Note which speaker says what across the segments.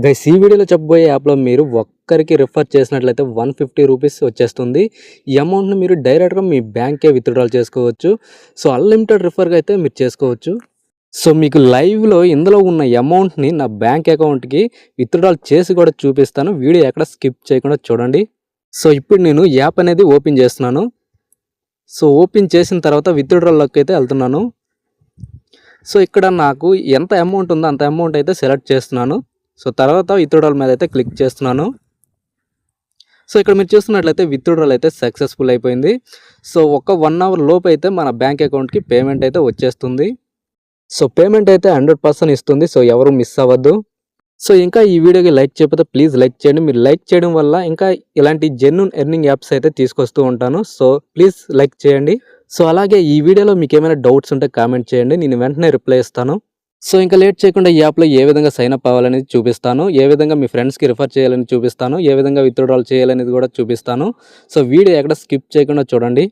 Speaker 1: Guys ఈ వీడియోలో చెప్పబోయే యాప్లో మీరు ఒక్కరికి రిఫర్ చేసినట్లయితే 150 రూపీస్ వచ్చేస్తుంది. ఈ అమౌంట్ని మీరు డైరెక్ట్గా మీ బ్యాంకే విత్డ్రాల్ చేసుకోవచ్చు. సో అన్లిమిటెడ్ రిఫర్గా అయితే మీరు చేసుకోవచ్చు. సో మీకు లైవ్లో ఇందులో ఉన్న అమౌంట్ని నా బ్యాంక్ అకౌంట్కి విత్డ్రాల్ చేసి కూడా చూపిస్తాను. వీడియో ఎక్కడ స్కిప్ చేయకుండా చూడండి. సో ఇప్పుడు నేను యాప్ అనేది ఓపెన్ చేస్తున్నాను. సో ఓపెన్ చేసిన తర్వాత విత్డ్రాల్లోకి అయితే వెళ్తున్నాను. సో ఇక్కడ నాకు ఎంత అమౌంట్ ఉందో అంత అమౌంట్ అయితే సెలెక్ట్ చేస్తున్నాను. సో తర్వాత విత్డ్రాల్ మీద అయితే క్లిక్ చేస్తున్నాను. సో ఇక్కడ మీరు చూస్తున్నట్లయితే విత్డ్రాల్ అయితే సక్సెస్ఫుల్ అయిపోయింది. సో ఒక 1 అవర్ లోపు అయితే మన బ్యాంక్ అకౌంట్కి పేమెంట్ అయితే వచ్చేస్తుంది. సో పేమెంట్ అయితే 100% ఇస్తుంది. సో ఎవరు మిస్ అవ్వద్దు. సో ఇంకా ఈ వీడియోకి లైక్ చేయకపోతే ప్లీజ్ లైక్ చేయండి. మీరు లైక్ చేయడం వల్ల ఇంకా ఇలాంటి జెన్యూన్ ఎర్నింగ్ యాప్స్ అయితే తీసుకొస్తూ ఉంటాను. సో ప్లీజ్ లైక్ చేయండి. సో అలాగే ఈ వీడియోలో మీకు ఏమైనా డౌట్స్ ఉంటే కామెంట్ చేయండి, నేను వెంటనే రిప్లై ఇస్తాను. సో ఇంకా లేట్ చేయకుండా ఈ యాప్లో ఏ విధంగా సైన్ అప్ అవ్వాలనేది చూపిస్తాను, ఏ విధంగా మీ ఫ్రెండ్స్కి రిఫర్ చేయాలని చూపిస్తాను, ఏ విధంగా విత్డ్రాల్ చేయాలనేది కూడా చూపిస్తాను. సో వీడియో ఎక్కడ స్కిప్ చేయకుండా చూడండి.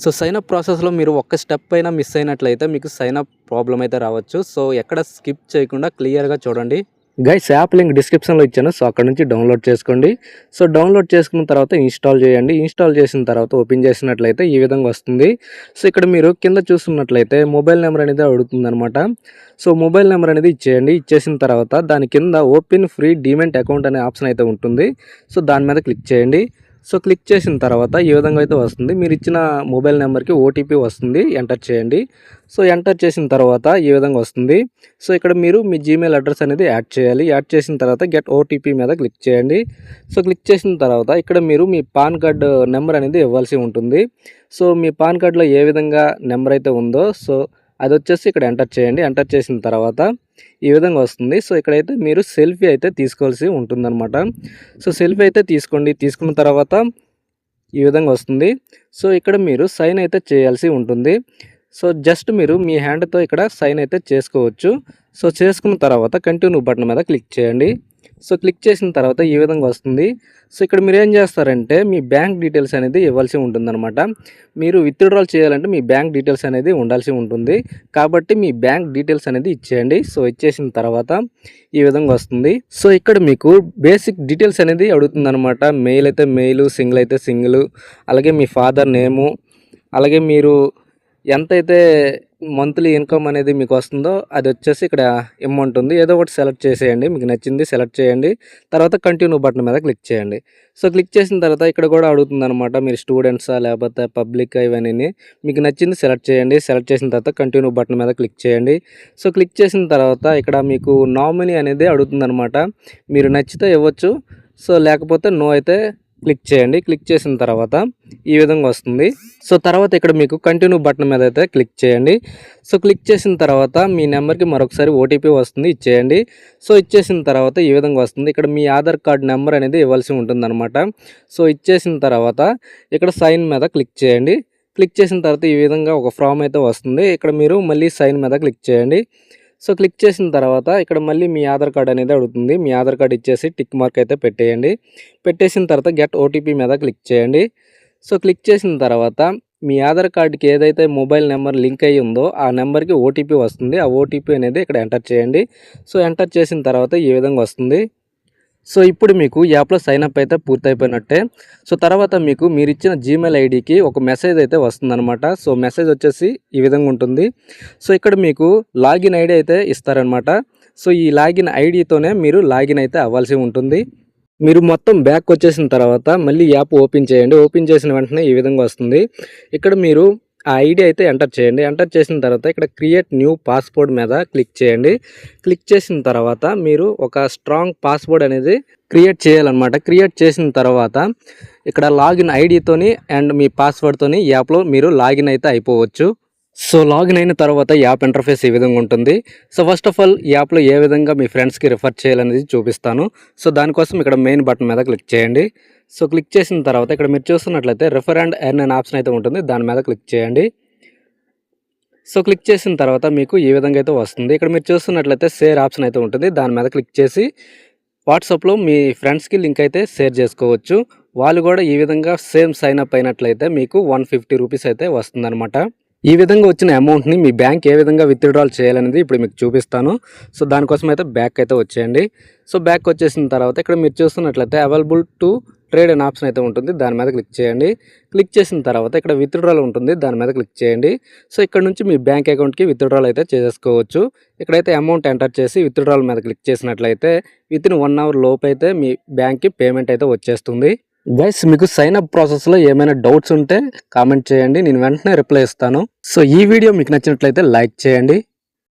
Speaker 1: సో సైన్ అప్ ప్రాసెస్లో మీరు ఒక్క స్టెప్ అయినా మిస్ అయినట్లయితే మీకు సైన్ అప్ ప్రాబ్లం అయితే రావచ్చు. సో ఎక్కడ స్కిప్ చేయకుండా క్లియర్గా చూడండి. గైస్ యాప్ లింక్ డిస్క్రిప్షన్లో ఇచ్చాను. సో అక్కడ నుంచి డౌన్లోడ్ చేసుకోండి. సో డౌన్లోడ్ చేసుకున్న తర్వాత ఇన్స్టాల్ చేయండి. ఇన్స్టాల్ చేసిన తర్వాత ఓపెన్ చేసినట్లయితే ఈ విధంగా వస్తుంది. సో ఇక్కడ మీరు కింద చూస్తున్నట్లయితే మొబైల్ నెంబర్ అనేది అడుగుతుంది అనమాట. సో మొబైల్ నెంబర్ అనేది ఇచ్చేయండి. ఇచ్చేసిన తర్వాత దాని కింద ఓపెన్ ఫ్రీ డీమెట్ అకౌంట్ అనే ఆప్షన్ అయితే ఉంటుంది. సో దాని మీద క్లిక్ చేయండి. సో క్లిక్ చేసిన తర్వాత ఈ విధంగా అయితే వస్తుంది. మీరు ఇచ్చిన మొబైల్ నెంబర్కి ఓటీపీ వస్తుంది, ఎంటర్ చేయండి. సో ఎంటర్ చేసిన తర్వాత ఈ విధంగా వస్తుంది. సో ఇక్కడ మీరు మీ జీమెయిల్ అడ్రస్ అనేది యాడ్ చేయాలి. యాడ్ చేసిన తర్వాత గెట్ ఓటీపీ మీద క్లిక్ చేయండి. సో క్లిక్ చేసిన తర్వాత ఇక్కడ మీరు మీ పాన్ కార్డ్ నెంబర్ అనేది ఇవ్వాల్సి ఉంటుంది. సో మీ పాన్ కార్డ్లో ఏ విధంగా నెంబర్ అయితే ఉందో సో అది వచ్చేసి ఇక్కడ ఎంటర్ చేయండి. ఎంటర్ చేసిన తర్వాత ఈ విధంగా వస్తుంది. సో ఇక్కడైతే మీరు సెల్ఫీ అయితే తీసుకోవాల్సి ఉంటుందన్నమాట. సో సెల్ఫీ అయితే తీసుకోండి. తీసుకున్న తర్వాత ఈ విధంగా వస్తుంది. సో ఇక్కడ మీరు సైన్ అయితే చేయాల్సి ఉంటుంది. సో జస్ట్ మీరు మీ హ్యాండ్తో ఇక్కడ సైన్ అయితే చేసుకోవచ్చు. సో చేసుకున్న తర్వాత కంటిన్యూ బటన్ మీద క్లిక్ చేయండి. సో క్లిక్ చేసిన తర్వాత ఈ విధంగా వస్తుంది. సో ఇక్కడ మీరు ఏం చేస్తారంటే మీ బ్యాంక్ డీటెయిల్స్ అనేది ఇవ్వాల్సి ఉంటుందన్నమాట. మీరు విత్డ్రాల్ చేయాలంటే మీ బ్యాంక్ డీటెయిల్స్ అనేది ఉండాల్సి ఉంటుంది. కాబట్టి మీ బ్యాంక్ డీటెయిల్స్ అనేది ఇచ్చేయండి. సో ఇచ్చేసిన తర్వాత ఈ విధంగా వస్తుంది. సో ఇక్కడ మీకు బేసిక్ డీటెయిల్స్ అనేది అడుగుతుందన్నమాట. మెయిల్ అయితే మెయిల్, సింగిల్ అయితే సింగిల్, అలాగే మీ ఫాదర్ నేము, అలాగే మీరు ఎంతైతే మంత్లీ ఇన్కమ్ అనేది మీకు వస్తుందో అది వచ్చేసి ఇక్కడ అమౌంట్ ఉంది. ఏదో ఒకటి సెలెక్ట్ చేసేయండి, మీకు నచ్చింది సెలెక్ట్ చేయండి. తర్వాత కంటిన్యూ బటన్ మీద క్లిక్ చేయండి. సో క్లిక్ చేసిన తర్వాత ఇక్కడ కూడా అడుగుతుంది అనమాట, మీరు స్టూడెంట్సా లేకపోతే పబ్లిక్ ఇవన్నీ మీకు నచ్చింది సెలెక్ట్ చేయండి. సెలెక్ట్ చేసిన తర్వాత కంటిన్యూ బటన్ మీద క్లిక్ చేయండి. సో క్లిక్ చేసిన తర్వాత ఇక్కడ మీకు నామినీ అనేది అడుగుతుంది అనమాట. మీరు నచ్చితే ఇవ్వచ్చు, సో లేకపోతే నో అయితే క్లిక్ చేయండి. క్లిక్ చేసిన తర్వాత ఈ విధంగా వస్తుంది. సో తర్వాత ఇక్కడ మీకు కంటిన్యూ బటన్ మీద అయితే క్లిక్ చేయండి. సో క్లిక్ చేసిన తర్వాత మీ నెంబర్కి మరొకసారి ఓటీపీ వస్తుంది, ఇచ్చేయండి. సో ఇచ్చేసిన తర్వాత ఈ విధంగా వస్తుంది. ఇక్కడ మీ ఆధార్ కార్డ్ నెంబర్ అనేది ఇవ్వాల్సి ఉంటుందన్నమాట. సో ఇచ్చేసిన తర్వాత ఇక్కడ సైన్ మీద క్లిక్ చేయండి. క్లిక్ చేసిన తర్వాత ఈ విధంగా ఒక ఫామ్ అయితే వస్తుంది. ఇక్కడ మీరు మళ్ళీ సైన్ మీద క్లిక్ చేయండి. సో క్లిక్ చేసిన తర్వాత ఇక్కడ మళ్ళీ మీ ఆధార్ కార్డ్ అనేది అడుగుతుంది. మీ ఆధార్ కార్డ్ ఇచ్చేసి టిక్ మార్క్ అయితే పెట్టేయండి. పెట్టేసిన తర్వాత గెట్ ఓటీపీ మీద క్లిక్ చేయండి. సో క్లిక్ చేసిన తర్వాత మీ ఆధార్ కార్డ్కి ఏదైతే మొబైల్ నెంబర్ లింక్ అయ్యి ఉందో ఆ నెంబర్కి ఓటీపీ వస్తుంది. ఆ ఓటీపీ అనేది ఇక్కడ ఎంటర్ చేయండి. సో ఎంటర్ చేసిన తర్వాత ఈ విధంగా వస్తుంది. సో ఇప్పుడు మీకు యాప్లో సైన్అప్ అయితే పూర్తయిపోయినట్టే. సో తర్వాత మీకు మీరు ఇచ్చిన జీమెయిల్ ఐడికి ఒక మెసేజ్ అయితే వస్తుందన్నమాట. సో మెసేజ్ వచ్చేసి ఈ విధంగా ఉంటుంది. సో ఇక్కడ మీకు లాగిన్ ఐడి అయితే ఇస్తారనమాట. సో ఈ లాగిన్ ఐడితోనే మీరు లాగిన్ అయితే అవ్వాల్సి ఉంటుంది. మీరు మొత్తం బ్యాక్ వచ్చేసిన తర్వాత మళ్ళీ యాప్ ఓపెన్ చేయండి. ఓపెన్ చేసిన వెంటనే ఈ విధంగా వస్తుంది. ఇక్కడ మీరు ఆ ఐడి అయితే ఎంటర్ చేయండి. ఎంటర్ చేసిన తర్వాత ఇక్కడ క్రియేట్ న్యూ పాస్వర్డ్ మీద క్లిక్ చేయండి. క్లిక్ చేసిన తర్వాత మీరు ఒక స్ట్రాంగ్ పాస్వర్డ్ అనేది క్రియేట్ చేయాలన్నమాట. క్రియేట్ చేసిన తర్వాత ఇక్కడ లాగిన్ ఐడితోని అండ్ మీ పాస్వర్డ్తోని యాప్లో మీరు లాగిన్ అయితే అయిపోవచ్చు. సో లాగిన్ అయిన తర్వాత యాప్ ఇంటర్ఫేస్ ఈ విధంగా ఉంటుంది. సో ఫస్ట్ ఆఫ్ ఆల్ యాప్లో ఏ విధంగా మీ ఫ్రెండ్స్కి రిఫర్ చేయాలనేది చూపిస్తాను. సో దానికోసం ఇక్కడ మెయిన్ బటన్ మీద క్లిక్ చేయండి. సో క్లిక్ చేసిన తర్వాత ఇక్కడ మీరు చూస్తున్నట్లయితే రిఫర్ అండ్ ఎర్న్ అనే ఆప్షన్ అయితే ఉంటుంది. దాని మీద క్లిక్ చేయండి. సో క్లిక్ చేసిన తర్వాత మీకు ఈ విధంగా అయితే వస్తుంది. ఇక్కడ మీరు చూస్తున్నట్లయితే షేర్ ఆప్షన్ అయితే ఉంటుంది. దాని మీద క్లిక్ చేసి వాట్సాప్లో మీ ఫ్రెండ్స్కి లింక్ అయితే షేర్ చేసుకోవచ్చు. వాళ్ళు కూడా ఈ విధంగా సేమ్ సైన్ అప్ అయినట్లయితే మీకు 150 రూపీస్ అయితే వస్తుందన్నమాట. ఈ విధంగా వచ్చిన అమౌంట్ని మీ బ్యాంక్ ఏ విధంగా విత్డ్రాల్ చేయాలనేది ఇప్పుడు మీకు చూపిస్తాను. సో దానికోసం అయితే బ్యాక్ అయితే వచ్చేయండి. సో బ్యాక్ వచ్చేసిన తర్వాత ఇక్కడ మీరు చూస్తున్నట్లయితే అవైలబుల్ టు ట్రేడ్ అనే ఆప్షన్ అయితే ఉంటుంది. దాని మీద క్లిక్ చేయండి. క్లిక్ చేసిన తర్వాత ఇక్కడ విత్డ్రాల్ ఉంటుంది. దాని మీద క్లిక్ చేయండి. సో ఇక్కడ నుంచి మీ బ్యాంక్ అకౌంట్కి విత్డ్రాల్ అయితే చేసుకోవచ్చు. ఇక్కడైతే అమౌంట్ ఎంటర్ చేసి విత్డ్రాల్ మీద క్లిక్ చేసినట్లయితే వితిన్ 1 అవర్ లోపు అయితే మీ బ్యాంక్కి పేమెంట్ అయితే వచ్చేస్తుంది. గైస్ మీకు సైన్ అప్ ప్రాసెస్లో ఏమైనా డౌట్స్ ఉంటే కామెంట్ చేయండి, నేను వెంటనే రిప్లై ఇస్తాను. సో ఈ వీడియో మీకు నచ్చినట్లయితే లైక్ చేయండి.